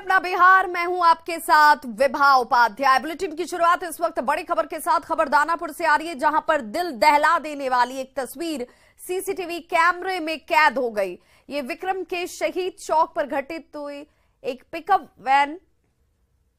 अपना बिहार। मैं हूं आपके साथ विभा उपाध्याय। बुलेटिन की शुरुआत इस वक्त बड़ी खबर के साथ खबर दानापुर से आ रही है, जहां पर दिल दहला देने वाली एक तस्वीर सीसीटीवी कैमरे में कैद हो गई। ये विक्रम के शहीद चौक पर घटित हुई एक पिकअप वैन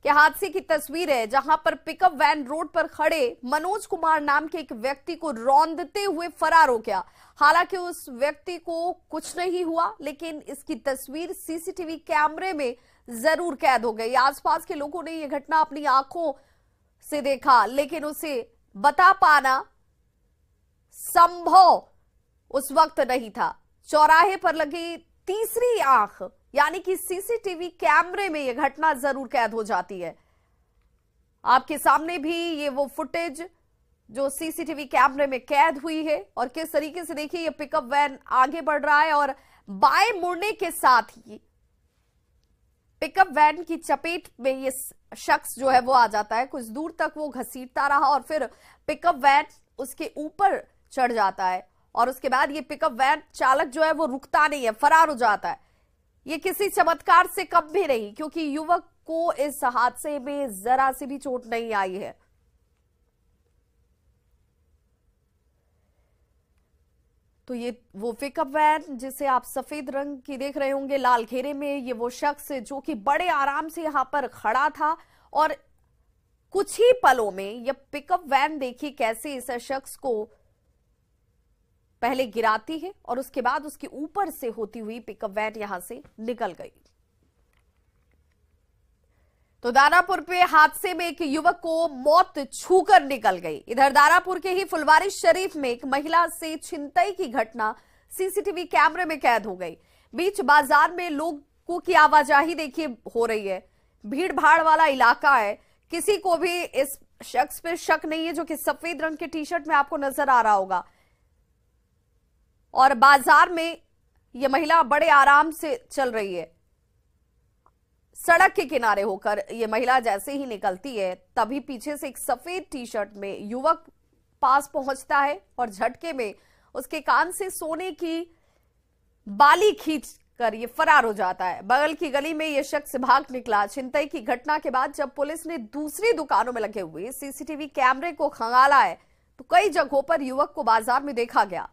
के हादसे की तस्वीर है, जहां पर पिकअप वैन रोड पर खड़े मनोज कुमार नाम के एक व्यक्ति को रौंदते हुए फरार हो गया। हालांकि उस व्यक्ति को कुछ नहीं हुआ, लेकिन इसकी तस्वीर सीसीटीवी कैमरे में जरूर कैद हो गई। आसपास के लोगों ने यह घटना अपनी आंखों से देखा, लेकिन उसे बता पाना संभव उस वक्त नहीं था। चौराहे पर लगी तीसरी आंख यानी कि सीसीटीवी कैमरे में यह घटना जरूर कैद हो जाती है। आपके सामने भी ये वो फुटेज जो सीसीटीवी कैमरे में कैद हुई है, और किस तरीके से देखिए ये पिकअप वैन आगे बढ़ रहा है और बाएं मुड़ने के साथ ही पिकअप वैन की चपेट में ये शख्स जो है वो आ जाता है। कुछ दूर तक वो घसीटता रहा और फिर पिकअप वैन उसके ऊपर चढ़ जाता है, और उसके बाद ये पिकअप वैन चालक जो है वो रुकता नहीं है, फरार हो जाता है। ये किसी चमत्कार से कम भी नहीं, क्योंकि युवक को इस हादसे में जरा सी भी चोट नहीं आई है। तो ये वो पिकअप वैन जिसे आप सफेद रंग की देख रहे होंगे लाल घेरे में, ये वो शख्स जो कि बड़े आराम से यहां पर खड़ा था, और कुछ ही पलों में यह पिकअप वैन देखिए कैसे इस शख्स को पहले गिराती है और उसके बाद उसके ऊपर से होती हुई पिकअप वैन यहां से निकल गई। तो दानापुर पे हादसे में एक युवक को मौत छूकर निकल गई। इधर दानापुर के ही फुलवारी शरीफ में एक महिला से छिनतई की घटना सीसीटीवी कैमरे में कैद हो गई। बीच बाजार में लोगों की आवाजाही देखिए हो रही है, भीड़ भाड़ वाला इलाका है। किसी को भी इस शख्स पे शक नहीं है जो कि सफेद रंग के टी शर्ट में आपको नजर आ रहा होगा, और बाजार में यह महिला बड़े आराम से चल रही है। सड़क के किनारे होकर यह महिला जैसे ही निकलती है, तभी पीछे से एक सफेद टी शर्ट में युवक पास पहुंचता है और झटके में उसके कान से सोने की बाली खींचकर यह फरार हो जाता है। बगल की गली में यह शख्स भाग निकला। छिनतई की घटना के बाद जब पुलिस ने दूसरी दुकानों में लगे हुए सीसीटीवी कैमरे को खंगाला है, तो कई जगहों पर युवक को बाजार में देखा गया।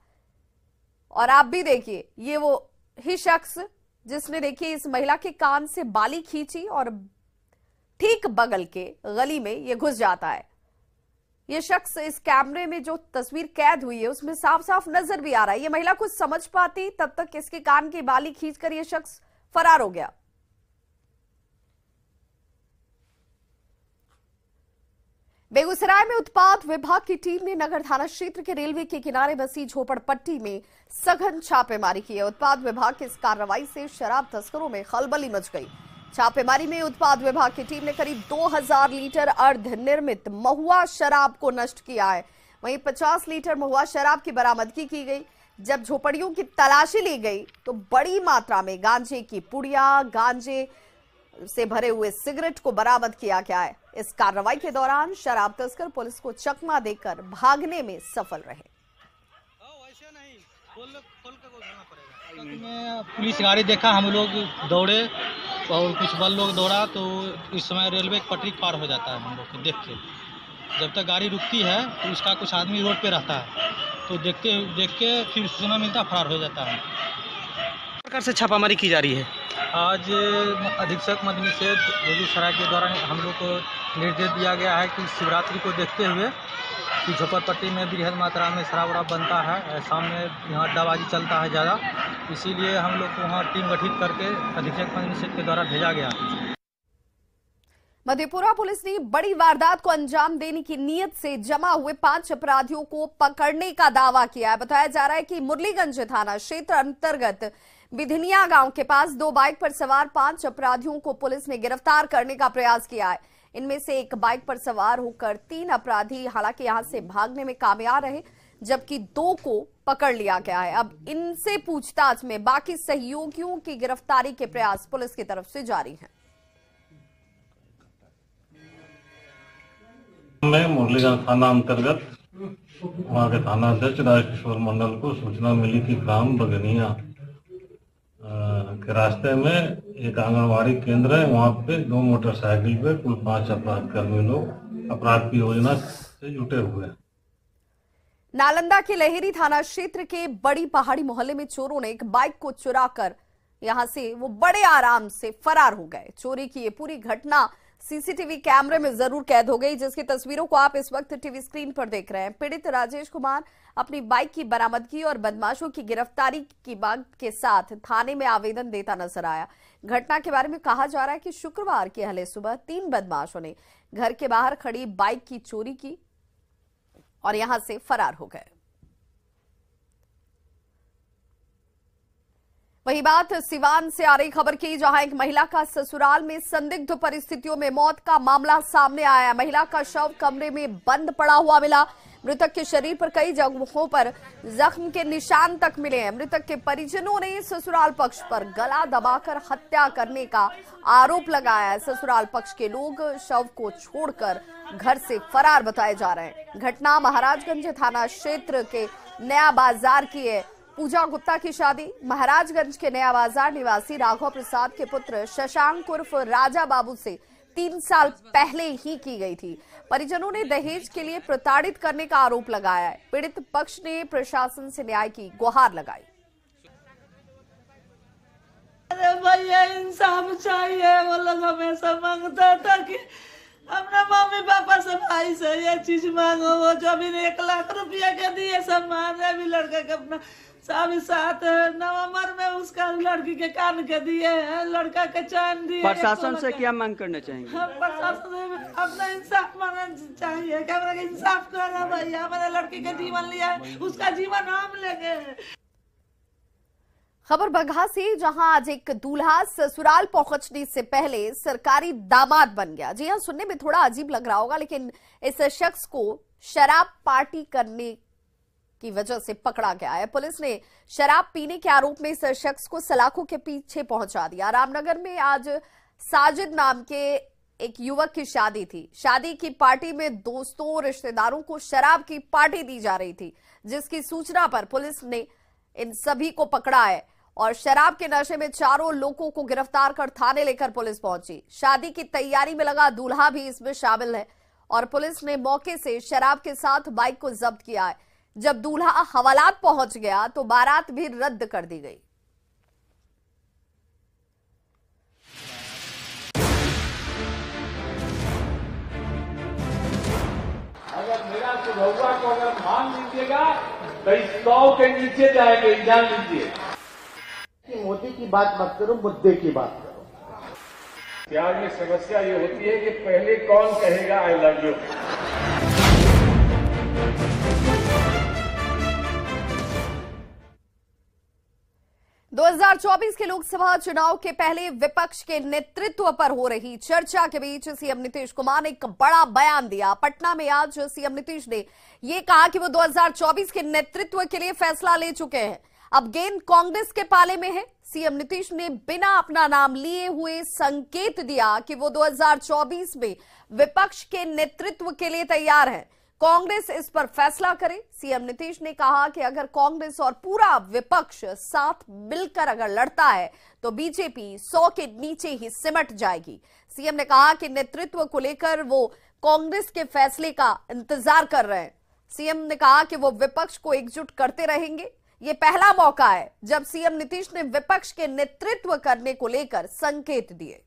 और आप भी देखिए ये वो ही शख्स जिसने देखिए इस महिला के कान से बाली खींची और ठीक बगल के गली में ये घुस जाता है। ये शख्स इस कैमरे में जो तस्वीर कैद हुई है उसमें साफ साफ नजर भी आ रहा है। ये महिला कुछ समझ पाती तब तक इसके कान की बाली खींचकर ये शख्स फरार हो गया। बेगूसराय में उत्पाद विभाग की टीम ने नगर थाना क्षेत्र के रेलवे के किनारे बसी झोपड़पट्टी में सघन छापेमारी की है। उत्पाद विभाग की इस कार्रवाई से शराब तस्करों में खलबली मच गई। छापेमारी में उत्पाद विभाग की टीम ने करीब 2000 लीटर अर्धनिर्मित महुआ शराब को नष्ट किया है। वहीं 50 लीटर महुआ शराब की बरामदगी की गई। जब झोपड़ियों की तलाशी ली गई तो बड़ी मात्रा में गांजे की पुड़िया, गांजे से भरे हुए सिगरेट को बरामद किया गया है। इस कार्रवाई के दौरान शराब तस्कर पुलिस को चकमा देकर भागने में सफल रहे। पुलिस गाड़ी देखा, हम लोग दौड़े और कुछ बल लोग दौड़ा, तो इस समय रेलवे की पटरी पार हो जाता है। हम लोग देख के जब तक गाड़ी रुकती है तो उसका कुछ आदमी रोड पे रहता है, तो देख के फिर सूचना मिलता, फरार हो जाता है। प्रकार से छापामारी की जा रही है। आज अधीक्षक मद्य निषेध बेगूसराय के द्वारा हम लोग को निर्देश दिया गया है कि शिवरात्रि को देखते हुए कि झोपड़पट्टी में बृहद मात्रा में शराब वराब बनता है, शाम में यहाँ अड्डाबाजी चलता है ज़्यादा, इसीलिए हम लोग को वहाँ टीम गठित करके अधीक्षक मद्य निषेध के द्वारा भेजा गया। मधेपुरा पुलिस ने बड़ी वारदात को अंजाम देने की नीयत से जमा हुए 5 अपराधियों को पकड़ने का दावा किया है। बताया जा रहा है कि मुरलीगंज थाना क्षेत्र अंतर्गत बिधनिया गांव के पास 2 बाइक पर सवार 5 अपराधियों को पुलिस ने गिरफ्तार करने का प्रयास किया है। इनमें से एक बाइक पर सवार होकर 3 अपराधी हालांकि यहां से भागने में कामयाब रहे, जबकि 2 को पकड़ लिया गया है। अब इनसे पूछताछ में बाकी सहयोगियों की गिरफ्तारी के प्रयास पुलिस की तरफ से जारी हैं। में मुरलीगंज थाना अंतर्गत वहाँ के थाना अध्यक्ष राजकिशोर मंडल को सूचना मिली कि ग्राम बगनिया के रास्ते में एक आंगनबाड़ी केंद्र है, वहाँ पे 2 मोटरसाइकिल पे कुल 5 अपराधकर्मी लोग अपराध की योजना से जुटे हुए हैं। नालंदा के लहेरी थाना क्षेत्र के बड़ी पहाड़ी मोहल्ले में चोरों ने एक बाइक को चुराकर यहां से वो बड़े आराम से फरार हो गए। चोरी की ये पूरी घटना सीसीटीवी कैमरे में जरूर कैद हो गई, जिसकी तस्वीरों को आप इस वक्त टीवी स्क्रीन पर देख रहे हैं। पीड़ित राजेश कुमार अपनी बाइक की बरामदगी और बदमाशों की गिरफ्तारी की मांग के साथ थाने में आवेदन देता नजर आया। घटना के बारे में कहा जा रहा है कि शुक्रवार की हले सुबह 3 बदमाशों ने घर के बाहर खड़ी बाइक की चोरी की और यहां से फरार हो गए। वही बात सिवान से आ रही खबर की, जहां एक महिला का ससुराल में संदिग्ध परिस्थितियों में मौत का मामला सामने आया। महिला का शव कमरे में बंद पड़ा हुआ मिला। मृतक के शरीर पर कई जगहों पर जख्म के निशान तक मिले हैं। मृतक के परिजनों ने ससुराल पक्ष पर गला दबाकर हत्या करने का आरोप लगाया है। ससुराल पक्ष के लोग शव को छोड़कर घर से फरार बताए जा रहे हैं। घटना महाराजगंज थाना क्षेत्र के नया बाजार की है। पूजा गुप्ता की शादी महाराजगंज के नया बाजार निवासी राघव प्रसाद के पुत्र शशांक उर्फ राजा बाबू से 3 साल पहले ही की गई थी। परिजनों ने दहेज के लिए प्रताड़ित करने का आरोप लगाया है। पीड़ित पक्ष ने प्रशासन से न्याय की गुहार लगाई। अरे भैया इंसाफ चाहिए। वो लोग हमेशा मांगता था कि अपने मम्मी पापा से भाई से ये चीज मांगो। वो जो भी 1 लाख रुपया के दिए सम्मान है। अभी लड़के के अपना साथ नवंबर में उसका लड़की के कान के दिए हैं, लड़का के चांद दिए। प्रशासन से क्या मांग करना चाहेंगे? प्रशासन से अपना इंसाफ मांगना चाहिए। क्या इंसाफ करा भैया, हमारे लड़की के जीवन लिया है, उसका जीवन हम लेंगे। खबर बगहा से, जहां आज एक दूल्हा ससुराल पहुंचने से पहले सरकारी दामाद बन गया। जी हां, सुनने में थोड़ा अजीब लग रहा होगा, लेकिन इस शख्स को शराब पार्टी करने की वजह से पकड़ा गया है। पुलिस ने शराब पीने के आरोप में इस शख्स को सलाखों के पीछे पहुंचा दिया। रामनगर में आज साजिद नाम के एक युवक की शादी थी। शादी की पार्टी में दोस्तों रिश्तेदारों को शराब की पार्टी दी जा रही थी, जिसकी सूचना पर पुलिस ने इन सभी को पकड़ा है और शराब के नशे में 4 लोगों को गिरफ्तार कर थाने लेकर पुलिस पहुंची। शादी की तैयारी में लगा दूल्हा भी इसमें शामिल है और पुलिस ने मौके से शराब के साथ बाइक को जब्त किया है। जब दूल्हा हवालात पहुंच गया तो बारात भी रद्द कर दी गई। अगर मेरा सुबहुआ को अगर मान लीजिएगा तो 100 के नीचे जाएंगे, जान लीजिए। मोदी की बात मत करो, मुद्दे की बात करो। प्यार में समस्या ये होती है कि पहले कौन कहेगा आई लव यू। 2024 के लोकसभा चुनाव के पहले विपक्ष के नेतृत्व पर हो रही चर्चा के बीच सीएम नीतीश कुमार ने एक बड़ा बयान दिया। पटना में आज सीएम नीतीश ने यह कहा कि वो 2024 के नेतृत्व के लिए फैसला ले चुके हैं। अब गेंद कांग्रेस के पाले में है। सीएम नीतीश ने बिना अपना नाम लिए हुए संकेत दिया कि वो 2024 में विपक्ष के नेतृत्व के लिए तैयार है। कांग्रेस इस पर फैसला करे। सीएम नीतीश ने कहा कि अगर कांग्रेस और पूरा विपक्ष साथ मिलकर अगर लड़ता है तो बीजेपी 100 के नीचे ही सिमट जाएगी। सीएम ने कहा कि नेतृत्व को लेकर वो कांग्रेस के फैसले का इंतजार कर रहे हैं। सीएम ने कहा कि वो विपक्ष को एकजुट करते रहेंगे। ये पहला मौका है जब सीएम नीतीश ने विपक्ष के नेतृत्व करने को लेकर संकेत दिए।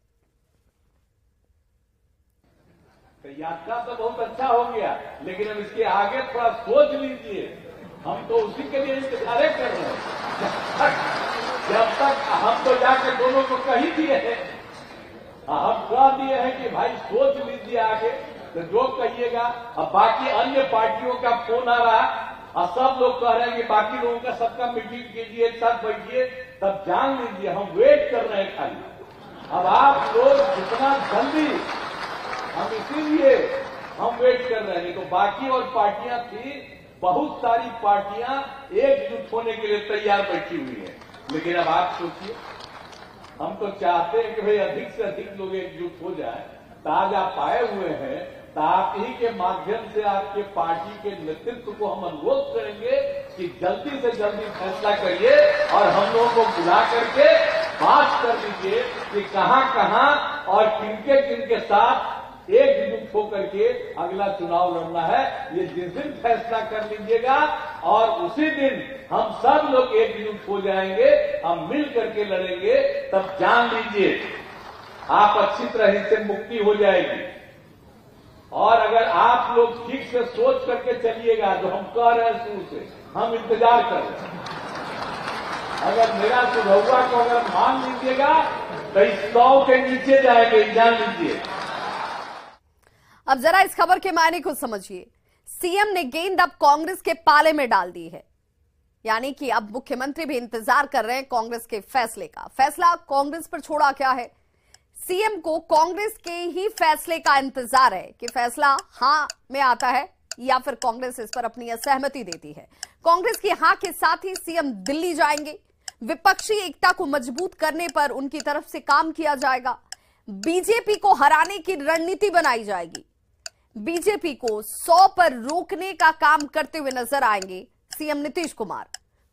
तो यात्रा तो बहुत अच्छा हो गया, लेकिन अब इसके आगे थोड़ा सोच लीजिए। हम तो उसी के लिए इंतजार कर रहे हैं। जब तक हम तो जाकर दोनों को कही दिए हैं, हम कह दिए हैं कि भाई सोच लीजिए आगे, तो जो कहिएगा। अब बाकी अन्य पार्टियों का फोन आ रहा और सब लोग कह रहे हैं कि बाकी लोगों का सबका मीटिंग कीजिए, एक साथ बैठिए, तब जान लीजिए हम वेट कर रहे हैं खाली। अब आप लोग जितना जल्दी, हम इसीलिए हम वेट कर रहे हैं। तो बाकी और पार्टियां थी, बहुत सारी पार्टियां एकजुट होने के लिए तैयार बैठी हुई है। लेकिन अब आप सोचिए, हम तो चाहते हैं कि भाई अधिक से अधिक लोग एकजुट हो जाए। तो आज आप आए हुए हैं तो आप ही के माध्यम से आपके पार्टी के नेतृत्व को हम अनुरोध करेंगे कि जल्दी से जल्दी फैसला करिए और हम लोगों को बुला करके बात कर लीजिए कि कहां कहां और किनके साथ एकजुट होकर के अगला चुनाव लड़ना है। ये जिस दिन फैसला कर लीजिएगा और उसी दिन हम सब लोग एकजुट हो जाएंगे, हम मिल करके लड़ेंगे, तब जान लीजिए आप अच्छी तरह से मुक्ति हो जाएगी। और अगर आप लोग ठीक से सोच करके चलिएगा, जो हम कह रहे हैं शुरू से, हम इंतजार कर रहे हैं, अगर मेरा सुझाव को अगर मान लीजिएगा तो इस 100 के नीचे जाएंगे, जान लीजिए। अब जरा इस खबर के मायने को समझिए। सीएम ने गेंद अब कांग्रेस के पाले में डाल दी है, यानी कि अब मुख्यमंत्री भी इंतजार कर रहे हैं कांग्रेस के फैसले का। फैसला कांग्रेस पर छोड़ा क्या है, सीएम को कांग्रेस के ही फैसले का इंतजार है कि फैसला हां में आता है या फिर कांग्रेस इस पर अपनी असहमति देती है। कांग्रेस की हां के साथ ही सीएम दिल्ली जाएंगे, विपक्षी एकता को मजबूत करने पर उनकी तरफ से काम किया जाएगा, बीजेपी को हराने की रणनीति बनाई जाएगी, बीजेपी को 100 पर रोकने का काम करते हुए नजर आएंगे सीएम नीतीश कुमार।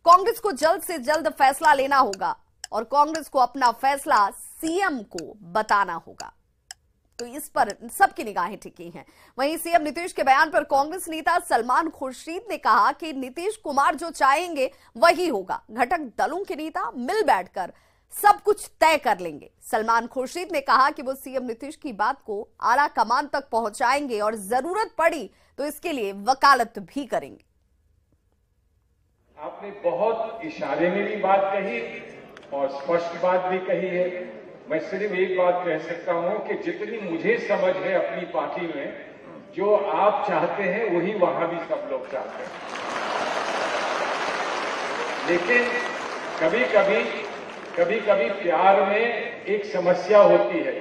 कांग्रेस को जल्द से जल्द फैसला लेना होगा और कांग्रेस को अपना फैसला सीएम को बताना होगा, तो इस पर सबकी निगाहें टिकी हैं। वहीं सीएम नीतीश के बयान पर कांग्रेस नेता सलमान खुर्शीद ने कहा कि नीतीश कुमार जो चाहेंगे वही होगा, घटक दलों के नेता मिल बैठकर सब कुछ तय कर लेंगे। सलमान खुर्शीद ने कहा कि वो सीएम नीतीश की बात को आला कमान तक पहुंचाएंगे और जरूरत पड़ी तो इसके लिए वकालत भी करेंगे। आपने बहुत इशारे में भी बात कही और स्पष्ट बात भी कही है। मैं सिर्फ एक बात कह सकता हूं कि जितनी मुझे समझ है अपनी पार्टी में, जो आप चाहते हैं वही वहां भी सब लोग चाहते हैं। लेकिन कभी कभी प्यार में एक समस्या होती है,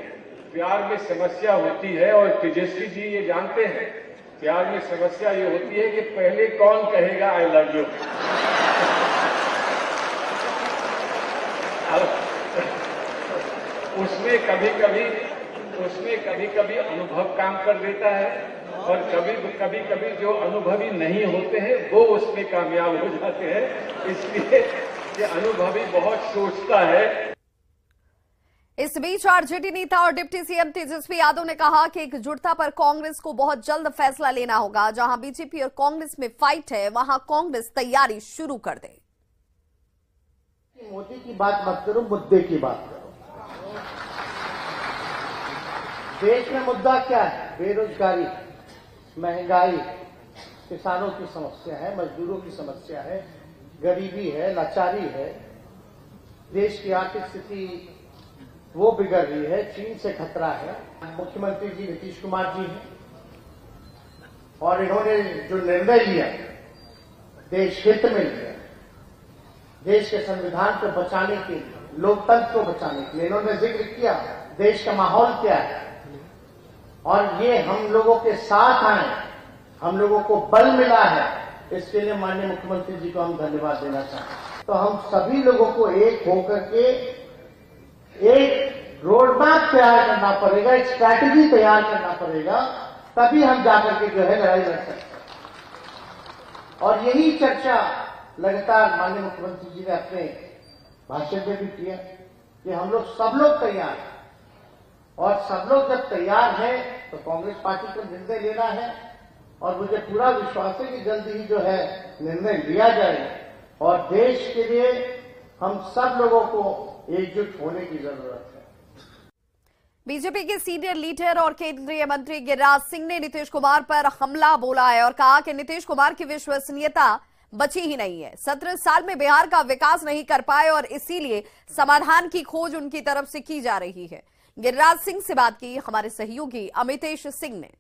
प्यार में समस्या होती है और तेजस्वी जी ये जानते हैं, प्यार में समस्या ये होती है कि पहले कौन कहेगा आई लव यू। उसमें कभी कभी अनुभव काम कर देता है और कभी कभी जो अनुभवी नहीं होते हैं वो उसमें कामयाब हो जाते हैं। इसलिए ये अनुभवी बहुत सोचता है। इस बीच आरजेडी नेता और डिप्टी सीएम तेजस्वी यादव ने कहा कि एकजुटता पर कांग्रेस को बहुत जल्द फैसला लेना होगा। जहां बीजेपी और कांग्रेस में फाइट है, वहां कांग्रेस तैयारी शुरू कर दे। मोदी की बात मत करो, मुद्दे की बात करो। देश में मुद्दा क्या है? बेरोजगारी, महंगाई, किसानों की समस्या है, मजदूरों की समस्या है, गरीबी है, लाचारी है, देश की आर्थिक स्थिति वो बिगड़ रही है, चीन से खतरा है। मुख्यमंत्री जी नीतीश कुमार जी हैं और इन्होंने जो निर्णय लिया देश हित में लिया, देश के संविधान को बचाने के लिए, लोकतंत्र को बचाने के लिए इन्होंने जिक्र किया देश का माहौल क्या है और ये हम लोगों के साथ आए, हम लोगों को बल मिला है, इसके लिए माननीय मुख्यमंत्री जी को हम धन्यवाद देना चाहते हैं। तो हम सभी लोगों को एक होकर के एक रोड मैप तैयार करना पड़ेगा, एक स्ट्रैटेजी तैयार करना पड़ेगा, तभी हम जाकर के जो है लड़ाई लड़ सकते हैं। और यही चर्चा लगातार माननीय मुख्यमंत्री जी ने अपने भाषण में भी किया कि हम लोग सब लोग तैयार हैं और सब लोग जब तैयार हैं तो कांग्रेस पार्टी को निर्णय लेना है और मुझे पूरा विश्वास है कि जल्द ही जो है निर्णय लिया जाएगा और देश के लिए हम सब लोगों को एकजुट होने की जरूरत है। बीजेपी के सीनियर लीडर और केंद्रीय मंत्री गिरिराज सिंह ने नीतीश कुमार पर हमला बोला है और कहा कि नीतीश कुमार की विश्वसनीयता बची ही नहीं है। 17 साल में बिहार का विकास नहीं कर पाए और इसीलिए समाधान की खोज उनकी तरफ से की जा रही है। गिरिराज सिंह से बात की हमारे सहयोगी अमितेश सिंह ने।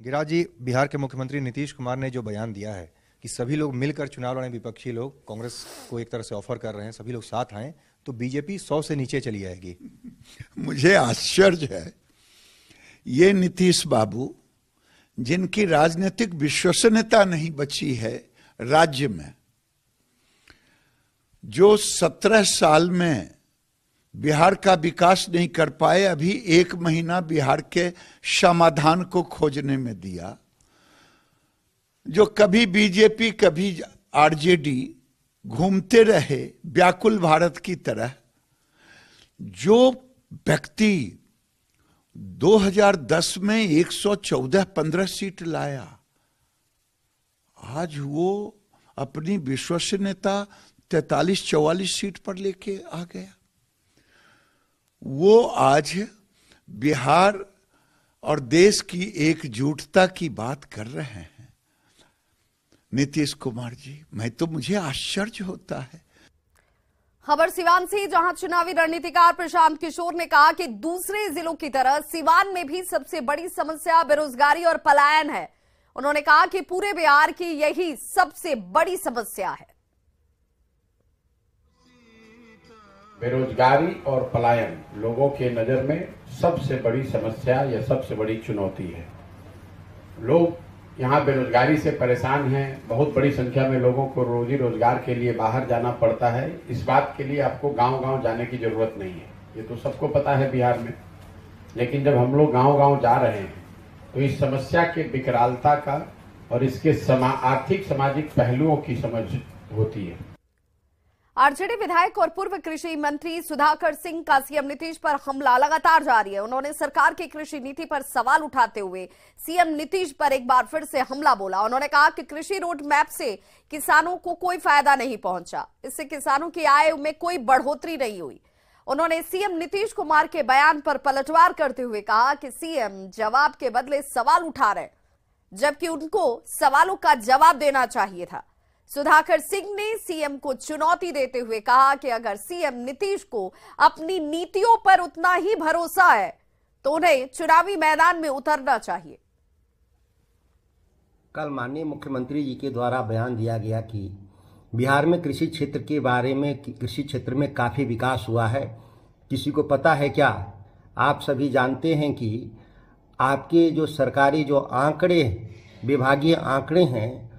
गिरिराज जी, बिहार के मुख्यमंत्री नीतीश कुमार ने जो बयान दिया है कि सभी लोग मिलकर चुनाव लड़ें, विपक्षी लोग कांग्रेस को एक तरह से ऑफर कर रहे हैं, सभी लोग साथ आए तो बीजेपी 100 से नीचे चली जाएगी। मुझे आश्चर्य है, ये नीतीश बाबू जिनकी राजनीतिक विश्वसनीयता नहीं बची है राज्य में, जो 17 साल में बिहार का विकास नहीं कर पाए। अभी 1 महीना बिहार के समाधान को खोजने में दिया। जो कभी बीजेपी कभी आरजेडी घूमते रहे व्याकुल भारत की तरह। जो व्यक्ति 2010 में 114-15 सीट लाया, आज वो अपनी विश्वसनीयता 43-44 सीट पर लेके आ गया। वो आज बिहार और देश की एकजुटता की बात कर रहे हैं। नीतीश कुमार जी, मुझे आश्चर्य होता है। खबर सिवान से, जहां चुनावी रणनीतिकार प्रशांत किशोर ने कहा कि दूसरे जिलों की तरह सिवान में भी सबसे बड़ी समस्या बेरोजगारी और पलायन है। उन्होंने कहा कि पूरे बिहार की यही सबसे बड़ी समस्या है। बेरोजगारी और पलायन लोगों के नजर में सबसे बड़ी समस्या या सबसे बड़ी चुनौती है। लोग यहाँ बेरोजगारी से परेशान हैं। बहुत बड़ी संख्या में लोगों को रोजी रोजगार के लिए बाहर जाना पड़ता है। इस बात के लिए आपको गांव-गांव जाने की जरूरत नहीं है, ये तो सबको पता है बिहार में। लेकिन जब हम लोग गांव-गांव जा रहे हैं तो इस समस्या के विकरालता का और इसके आर्थिक सामाजिक पहलुओं की समझ होती है। आरजेडी विधायक और पूर्व कृषि मंत्री सुधाकर सिंह का सीएम नीतीश पर हमला लगातार जारी है। उन्होंने सरकार की कृषि नीति पर सवाल उठाते हुए सीएम नीतीश पर एक बार फिर से हमला बोला। उन्होंने कहा कि कृषि रोड मैप से किसानों को कोई फायदा नहीं पहुंचा, इससे किसानों की आय में कोई बढ़ोतरी नहीं हुई। उन्होंने सीएम नीतीश कुमार के बयान पर पलटवार करते हुए कहा कि सीएम जवाब के बदले सवाल उठा रहे, जबकि उनको सवालों का जवाब देना चाहिए था। सुधाकर सिंह ने सीएम को चुनौती देते हुए कहा कि अगर सीएम नीतीश को अपनी नीतियों पर उतना ही भरोसा है तो उन्हें चुनावी मैदान में उतरना चाहिए। कल माननीय मुख्यमंत्री जी के द्वारा बयान दिया गया कि बिहार में कृषि क्षेत्र के बारे में, कृषि क्षेत्र में काफ़ी विकास हुआ है। किसी को पता है क्या? आप सभी जानते हैं कि आपके जो सरकारी जो आंकड़े, विभागीय आंकड़े हैं,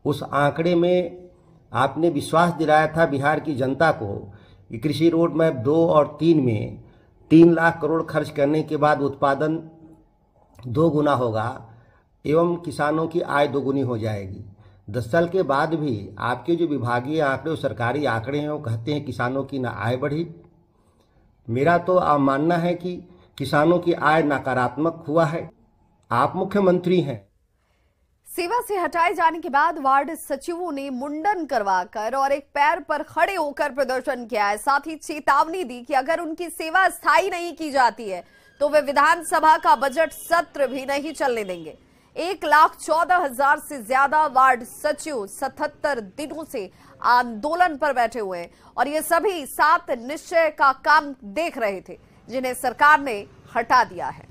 उस आंकड़े में आपने विश्वास दिलाया था बिहार की जनता को कि कृषि रोड मैप 2 और 3 में 3 लाख करोड़ खर्च करने के बाद उत्पादन 2 गुना होगा एवं किसानों की आय 2 गुनी हो जाएगी। 10 साल के बाद भी आपके जो विभागीय आंकड़े और सरकारी आंकड़े हैं वो कहते हैं किसानों की ना आय बढ़ी। मेरा तो मानना है कि किसानों की आय नकारात्मक हुआ है। आप मुख्यमंत्री हैं। सेवा से हटाए जाने के बाद वार्ड सचिवों ने मुंडन करवाकर और एक पैर पर खड़े होकर प्रदर्शन किया है। साथ ही चेतावनी दी कि अगर उनकी सेवा स्थायी नहीं की जाती है तो वे विधानसभा का बजट सत्र भी नहीं चलने देंगे। 1,14,000 से ज्यादा वार्ड सचिव 77 दिनों से आंदोलन पर बैठे हुए हैं और ये सभी 7 निश्चय का काम देख रहे थे, जिन्हें सरकार ने हटा दिया है।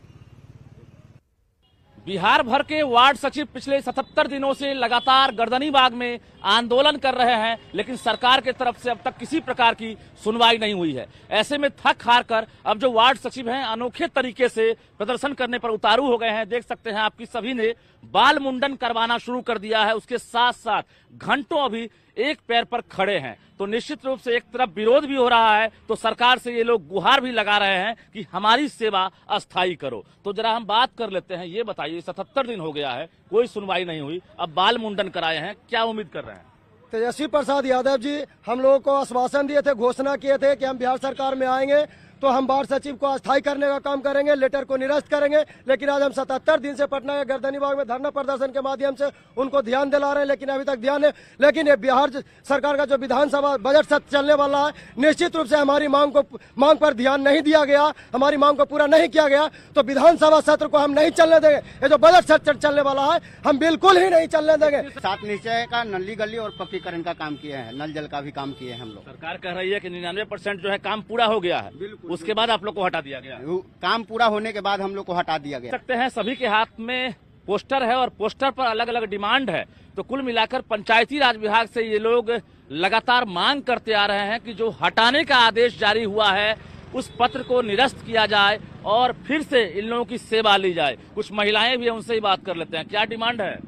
बिहार भर के वार्ड सचिव पिछले 77 दिनों से लगातार गर्दनीबाग में आंदोलन कर रहे हैं, लेकिन सरकार की तरफ से अब तक किसी प्रकार की सुनवाई नहीं हुई है। ऐसे में थक हार कर अब जो वार्ड सचिव हैं अनोखे तरीके से प्रदर्शन करने पर उतारू हो गए हैं। देख सकते हैं आपकी सभी ने बाल मुंडन करवाना शुरू कर दिया है। उसके साथ साथ घंटों अभी एक पैर पर खड़े हैं। तो निश्चित रूप से एक तरफ विरोध भी हो रहा है तो सरकार से ये लोग गुहार भी लगा रहे हैं कि हमारी सेवा अस्थायी करो। तो जरा हम बात कर लेते हैं। ये बताइए, 77 दिन हो गया है, कोई सुनवाई नहीं हुई, अब बाल मुंडन कराए हैं, क्या उम्मीद कर रहे हैं? तेजस्वी प्रसाद यादव जी हम लोगों को आश्वासन दिए थे, घोषणा किए थे कि हम बिहार सरकार में आएंगे तो हम वार्ड सचिव को अस्थायी करने का काम करेंगे, लेटर को निरस्त करेंगे। लेकिन आज हम 77 दिन से पटना के गर्दनीबाग में धरना प्रदर्शन के माध्यम से उनको ध्यान दिला रहे हैं, लेकिन अभी तक ध्यान है। लेकिन ये बिहार सरकार का जो विधानसभा बजट सत्र चलने वाला है, निश्चित रूप से हमारी मांग पर ध्यान नहीं दिया गया, हमारी मांग को पूरा नहीं किया गया तो विधानसभा सत्र को हम नहीं चलने देंगे। ये जो बजट सत्र चलने वाला है हम बिल्कुल ही नहीं चलने देंगे। 7 निश्चय का नली गली और पक्कीकरण का काम किए हैं, नल जल का भी काम किए हैं हम लोग। सरकार कह रही है कि 99% जो है काम पूरा हो गया है, उसके बाद आप लोग को हटा दिया गया। काम पूरा होने के बाद हम लोग को हटा दिया गया। सकते हैं सभी के हाथ में पोस्टर है और पोस्टर पर अलग अलग डिमांड है। तो कुल मिलाकर पंचायती राज विभाग से ये लोग लगातार मांग करते आ रहे हैं कि जो हटाने का आदेश जारी हुआ है उस पत्र को निरस्त किया जाए और फिर से इन लोगों की सेवा ली जाए। कुछ महिलाएं भी हैं, उनसे ही बात कर लेते हैं। क्या डिमांड है?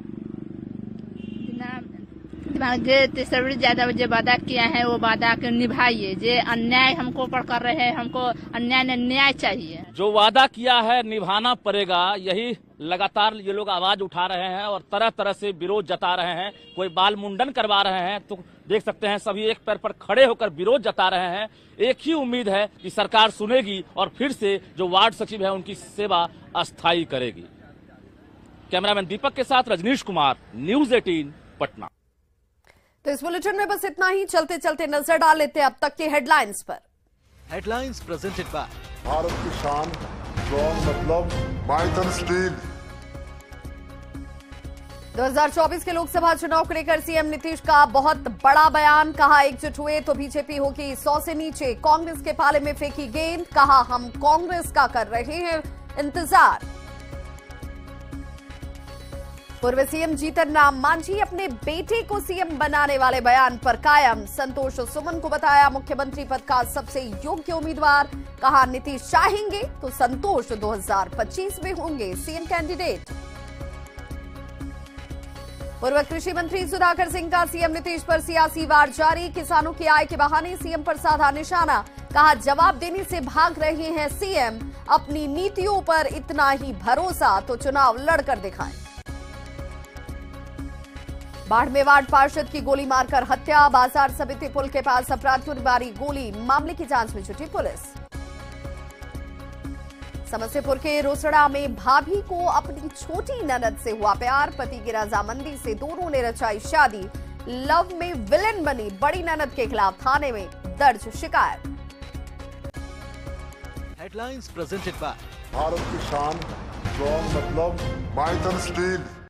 सबसे ज्यादा जो वादा किया है वो वादा के निभाइए। जे अन्याय हमको ऊपर कर रहे हैं, हमको अन्याय न न्याय चाहिए। जो वादा किया है निभाना पड़ेगा, यही लगातार ये लोग आवाज उठा रहे हैं और तरह तरह से विरोध जता रहे हैं। कोई बाल मुंडन करवा रहे हैं, तो देख सकते हैं सभी एक पैर पर खड़े होकर विरोध जता रहे हैं। एक ही उम्मीद है कि सरकार सुनेगी और फिर से जो वार्ड सचिव है उनकी सेवा अस्थायी करेगी। कैमरामैन दीपक के साथ रजनीश कुमार, न्यूज़ 18 पटना। तो इस बुलेटिन में बस इतना ही। चलते चलते नजर डाल लेते हैं अब तक के हेडलाइंस पर। हेडलाइंस प्रेजेंटेड बाय भारत की शान, स्ट्रॉन्ग मतलब माइथन स्टील। 2024 के लोकसभा चुनाव को लेकर सीएम नीतीश का बहुत बड़ा बयान। कहा एकजुट हुए तो बीजेपी होगी 100 से नीचे। कांग्रेस के पाले में फेंकी गेंद। कहा हम कांग्रेस का कर रहे हैं इंतजार। पूर्व सीएम जीतन राम मांझी अपने बेटे को सीएम बनाने वाले बयान पर कायम। संतोष सुमन को बताया मुख्यमंत्री पद का सबसे योग्य उम्मीदवार। कहा नीतीश चाहेंगे तो संतोष 2025 में होंगे सीएम कैंडिडेट। पूर्व कृषि मंत्री सुधाकर सिंह का सीएम नीतीश पर सियासी वार जारी। किसानों की आय के बहाने सीएम पर साधा निशाना। कहा जवाब देने से भाग रहे हैं सीएम। अपनी नीतियों पर इतना ही भरोसा तो चुनाव लड़कर दिखाएं। बाढ़ में वार्ड पार्षद की गोली मारकर हत्या। बाजार समिति पुल के पास अपराधियों ने मारी गोली। मामले की जांच में जुटी पुलिस। समस्तीपुर के रोसड़ा में भाभी को अपनी छोटी ननद से हुआ प्यार। पति की रजामंदी से दोनों ने रचाई शादी। लव में विलेन बनी बड़ी ननद के खिलाफ थाने में दर्ज शिकायत। हेडलाइंस प्रेजेंटेड बाय भारत की शान, स्ट्रॉन्ग मतलब माइथन स्टील।